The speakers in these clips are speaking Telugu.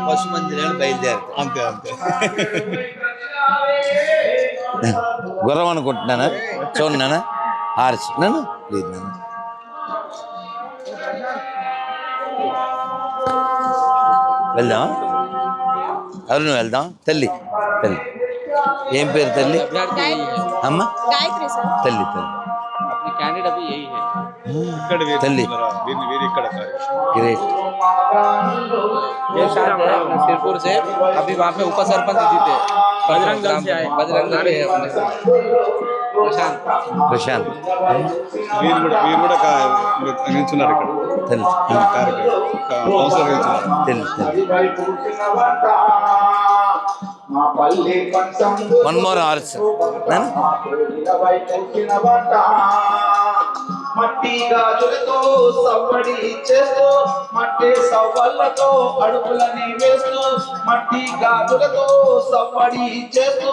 పశు మందిరాలు బయలుదేరుతాయి. అంతే అంతే. గుర్రం అనుకుంటున్నానా? చూడన్నానా? ఆర్చి నన్ను లేదు నాన్న. వెళ్దాం ఎవరు వెళ్దాం. తల్లి తల్లి ఏం పేరు తల్లి? అమ్మ తల్లి తల్లి तल्ली ग्रेट। सिरपुर से अभी वहाँ पे उप सरपंच जीते बजरंग प्रशांत वन मोर आर्स మట్టి గాజులతో సవ్వడి చేస్తూ మట్టి సవ్వళ్ళతో అడుగులని వేస్తూ మట్టి గాజులతో సవ్వడి చేస్తూ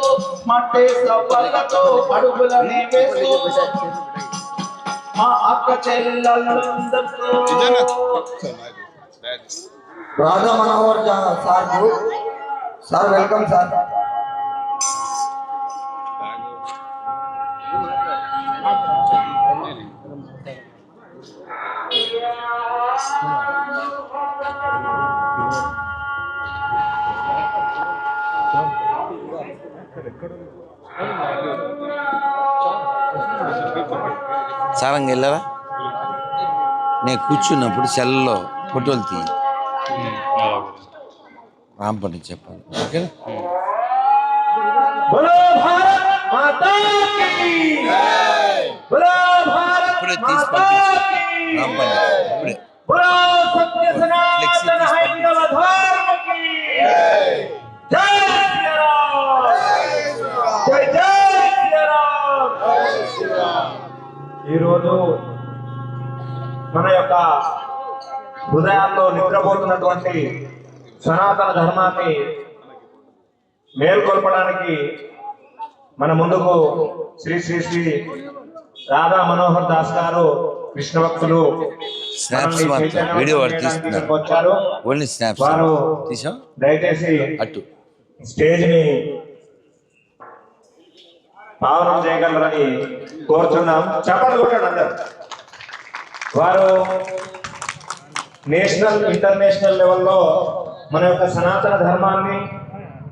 మట్టి సవ్వళ్ళతో అడుగులని వేస్తూ మా అక్క చెల్లెళ్ళందరితో राधा मनोहर सार को सर वेलकम सर। సారంగా వెళ్ళరా? నేను కూర్చున్నప్పుడు సెల్లో ఫోటోలు తీ రాంపని చెప్పాలి. ఓకేనా? ఇప్పుడే తీసుకొని రాంపని ఇప్పుడే ఫ్లెక్సీ ఈరోజు మన యొక్క హృదయాల్లో నిద్రపోతున్నటువంటి సనాతన ధర్మాన్ని మేల్కొల్పడానికి మన ముందుకు శ్రీ శ్రీ శ్రీ రాధా మనోహర్ దాస్ గారు కృష్ణ భక్తులు వచ్చారు. వారు దయచేసి స్టేజ్ ని పావనం చేయగలరని కోరుతున్నాం. చెప్పండి కొట్టండి అందరు. వారు నేషనల్ ఇంటర్నేషనల్ లెవెల్లో మన యొక్క సనాతన ధర్మాన్ని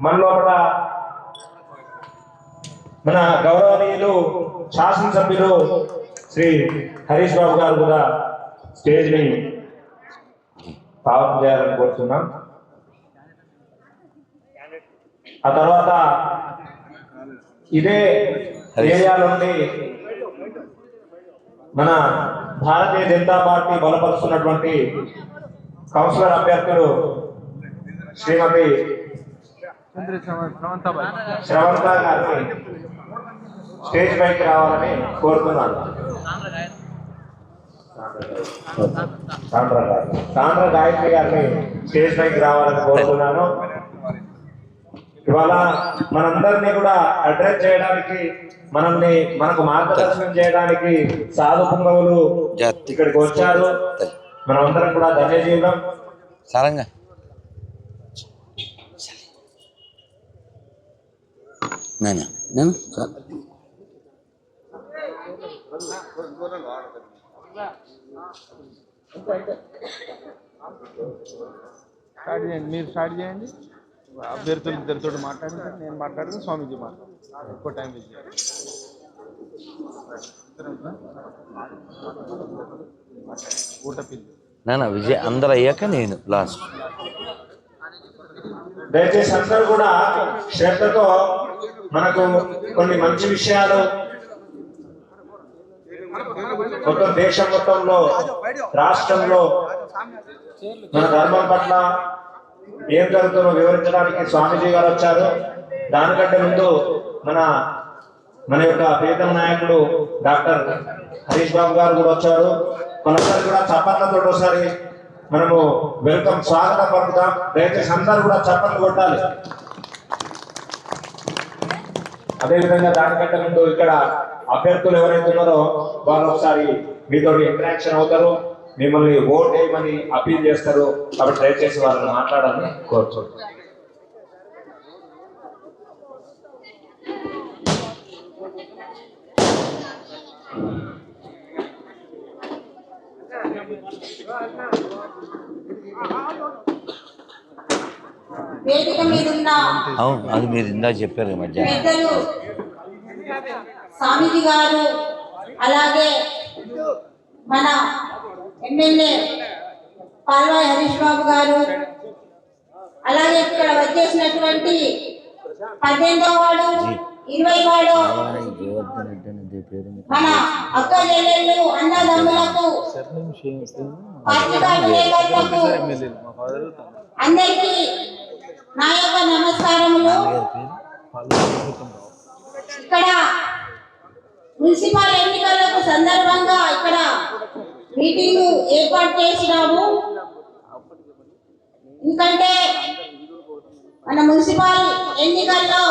మన లోపల మన గౌరవనీయులు శాసనసభ్యులు శ్రీ హరీష్ బాబు గారు కూడా స్టేజ్ ని పావనం చేయాలని కోరుతున్నాం. ఆ తర్వాత ఇదే ఏరియా నుండి మన భారతీయ జనతా పార్టీ బలపరుస్తున్నటువంటి కౌన్సిలర్ అభ్యర్థులు శ్రీమతి శ్రవంత గారిని స్టేజ్ పైకి రావాలని కోరుతున్నాను. సాండ్ర గాయత్రి గారిని స్టేజ్ పైకి రావాలని కోరుతున్నాను. ఇవాళ మనందరినీ కూడా అడ్రస్ చేయడానికి మనకు మార్గదర్శనం చేయడానికి సాధు పుంగవులు ఇక్కడికి వచ్చారు. మనమందరం కూడా ధన్యజీవులం. సారంగా మీరు స్టార్ట్ చేయండి. అభ్యర్థులు ఇద్దరితో మాట్లాడింది, నేను మాట్లాడింది, స్వామీజీ మాట్లాడు. ఎక్కువ టైం నాన్న విజయ్ అందరు అయ్యాక నేను లాస్ట్. దయచేసి అందరూ కూడా శ్రద్ధతో మనకు కొన్ని మంచి విషయాలు మొత్తం దేశం మొత్తంలో రాష్ట్రంలో మన ధర్మం పట్ల ఏం జరుగుతుందో వివరించడానికి స్వామీజీ గారు వచ్చారు. దానికంటే ముందు మన మన యొక్క ప్రీతం నాయకుడు డాక్టర్ హరీష్ బాబు గారు కూడా వచ్చారు. మనందరూ కూడా చప్పట్లతో ఒకసారి మనము వెల్కమ్ స్వాగతం పలుకుతాం. దయచేసి అందరూ కూడా చప్పట్లు కొట్టాలి. అదేవిధంగా దానికంటే ముందు ఇక్కడ అభ్యర్థులు ఎవరైతే ఉన్నారో వాళ్ళు ఒకసారి మీతో ఇంటరాక్షన్ అవుతారు, మిమ్మల్ని ఓట్ వేయమని అపీల్ చేస్తారు. కాబట్టి దయచేసి వాళ్ళని మాట్లాడాలని కోరుతున్నాను. వేదిక మీద ఉన్న అవును, అది మీరు ఇందా చెప్పారు ఈ మధ్య. పెద్దలు స్వామీజీ గారు, అలాగే మన ఎమ్మెల్యే పాల్వాయి హరీష్ బాబు గారు, అలాగే ఇక్కడ వచ్చేసినటువంటి 18వ వార్డు 20 వార్డు మన అక్క చెల్లెళ్ళు అన్నదమ్ములకు పత్రికా విలేకరులకు అందరికీ నా యొక్క నమస్కారములు. ఇక్కడ మున్సిపల్ ఎన్నికలకు సందర్భంగా ఇక్కడ మీటింగ్ ఏర్పాటు చేసినాము. ఎందుకంటే మన మున్సిపల్ ఎన్నికల్లో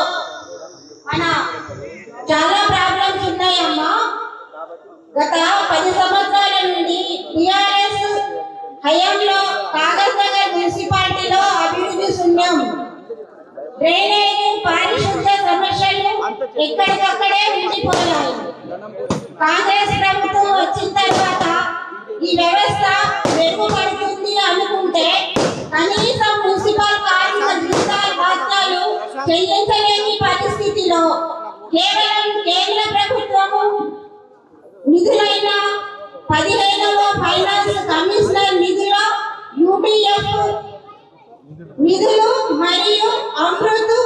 మన చాలా ప్రాబ్లమ్స్ ఉన్నాయమ్మా. గత 10 సంవత్సరాల నుండి టిఆర్ఎస్ హయాంలో కాగజ్ నగర్ మున్సిపాలిటీలో అభివృద్ధి శూన్యం. డ్రైనేజ్, పారిశుద్ధ సమస్యలు ఎక్కడికక్కడే ఉండిపోయాయి. కాంగ్రెస్ ప్రభుత్వం వచ్చిన తర్వాత ఈ వ్యవస్థ మెరుగుపడుతుంది అనుకుంటే కనీసం మున్సిపల్ కార్మిక జీతాలు చెల్లించలేని పరిస్థితిలో కేవలం కేంద్ర ప్రభుత్వము నిధులైన 15వ ఫైనాన్స్ కమిషనర్ నిధుల యూటీఎఫ్ నిధులు మరియు అమృత్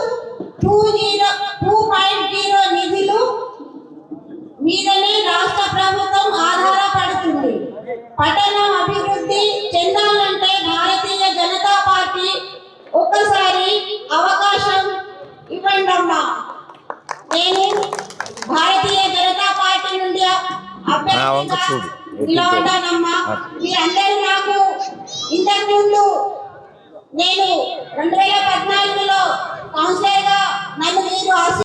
2.0 నిధులు మీదనే రాష్ట్ర ప్రభుత్వం ఆధారపడుతుంది. పట్టణం అభివృద్ధి చెందాలంటే భారతీయ జనతా పార్టీ ఒక్కసారి అవకాశం ఇవ్వండి అమ్మా. నేను భారతీయ జనతా పార్టీ నుండి అభ్యర్థిగా నిలబడ్డానమ్మా. మీరందరూ నాకు ఇంతకు ముందు నేను 2014లో కౌన్సిలర్గా నన్ను మీరు